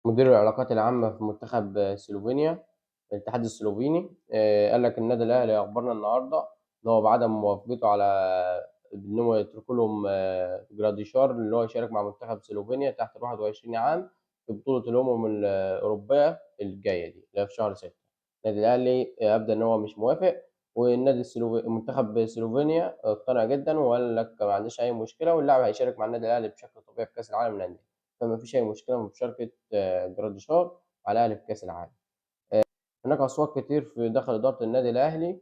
مدير العلاقات العامة في منتخب سلوفينيا الاتحاد السلوفيني قال لك النادي الأهلي أخبرنا النهاردة إن هو بعدم موافقته على إن هو يتركوا لهم جراديشار اللي هو يشارك مع منتخب سلوفينيا تحت ال21 عام في بطولة الأمم الأوروبية الجاية دي اللي هي في شهر 6. النادي الأهلي أبدى إن هو مش موافق، والنادي منتخب سلوفينيا اقتنع جدا وقال لك ما عنديش أي مشكلة، واللاعب هيشارك مع النادي الأهلي بشكل طبيعي في كأس العالم للأندية، فما فيش أي مشكلة من مشاركة جراديشار على الأهلي في كأس العالم. هناك أصوات كتير في داخل إدارة النادي الأهلي.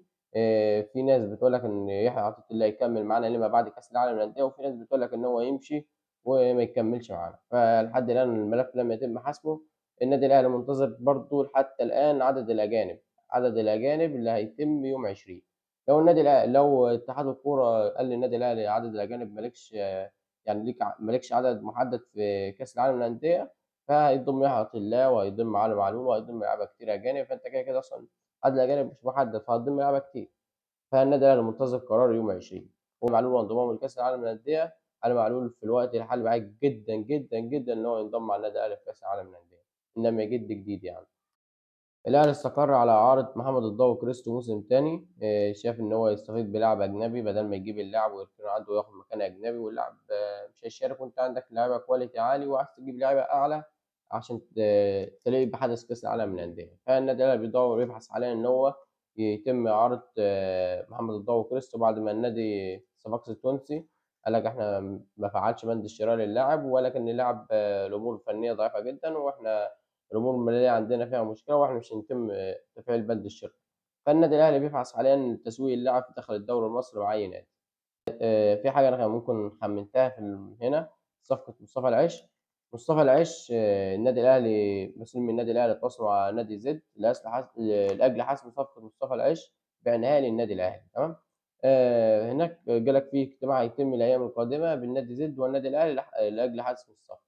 في ناس بتقول لك إن يحيى عطية الله يكمل معانا لما بعد كأس العالم للأندية، وفي ناس بتقول لك إن هو يمشي وما يكملش معانا، فلحد الآن الملف لم يتم حسمه. النادي الأهلي منتظر برضه حتى الآن عدد الأجانب اللي هيتم يوم 20. لو اتحاد الكورة قال للنادي الأهلي عدد الأجانب مالكش يعني مالكش عدد محدد في كأس العالم للأندية، فهيضم يحيى عطية الله وهيضم علي معلول وهيضم لعيبة كتير أجانب، فأنت كده أصلا عدد الأجانب مش محدد فهتضم لعيبة كتير. فالنادي الأهلي منتظر قرار يوم 20. ومعلول وانضمامه لكأس العالم للأندية، علي معلول في الوقت الحالي بعيد جدا جدا جدا إن هو ينضم مع النادي الأهلي في كأس العالم للأندية، إنما يجد جديد يعني. الأهلي استقر على إعارة محمد الضو كريستو موسم تاني. شاف إن هو يستفيد بلاعب أجنبي بدل ما يجيب اللاعب ويركنه عنده وياخد مكان أجنبي، واللاعب مش هيشارك وأنت عندك لعيبة كواليتي عالي وعايز تجيب لعيبة أعلى عشان تليق بحدث كأس العالم للأندية. فالنادي الأهلي بيدور ويبحث حاليا إن هو يتم إعارة محمد الضو كريستو بعد ما النادي الصفاقسي التونسي قال لك إحنا ما فعلش بند الشراء للاعب، ولكن اللاعب الأمور الفنية ضعيفة جدا، وإحنا الأمور المالية عندنا فيها مشكلة وإحنا مش هنتم تفعيل بند الشراء. فالنادي الأهلي بيبحث حاليا تسويق اللاعب داخل الدوري المصري مع أي نادي. في حاجة أنا ممكن خمنتها هنا، صفقة مصطفى العش. مصطفى العش النادي الأهلي مسؤول من النادي الأهلي تواصلوا مع نادي زد لأجل حسم صفقة مصطفى العش بعناية للنادي الأهلي، تمام. هناك جالك فيه اجتماع هيتم الأيام القادمة بين نادي زد والنادي الأهلي لأجل حسم الصفقة،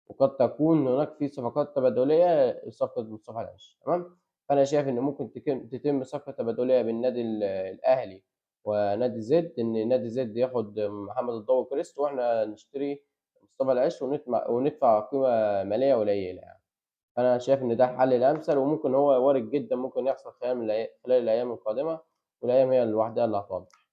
وقد تكون هناك في صفقات تبادلية لصفقة مصطفى العش، تمام. فأنا شايف إن ممكن تتم صفقة تبادلية بين النادي الأهلي ونادي زد، إن نادي زد ياخد محمد الضو كريست وإحنا نشتري مصطفى العش وندفع قيمة مالية قليلة يعني. أنا شايف إن ده الحل الأمثل، وممكن هو وارد جدا ممكن يحصل خلال الأيام القادمة، والأيام هي لوحدها اللي هتوضح.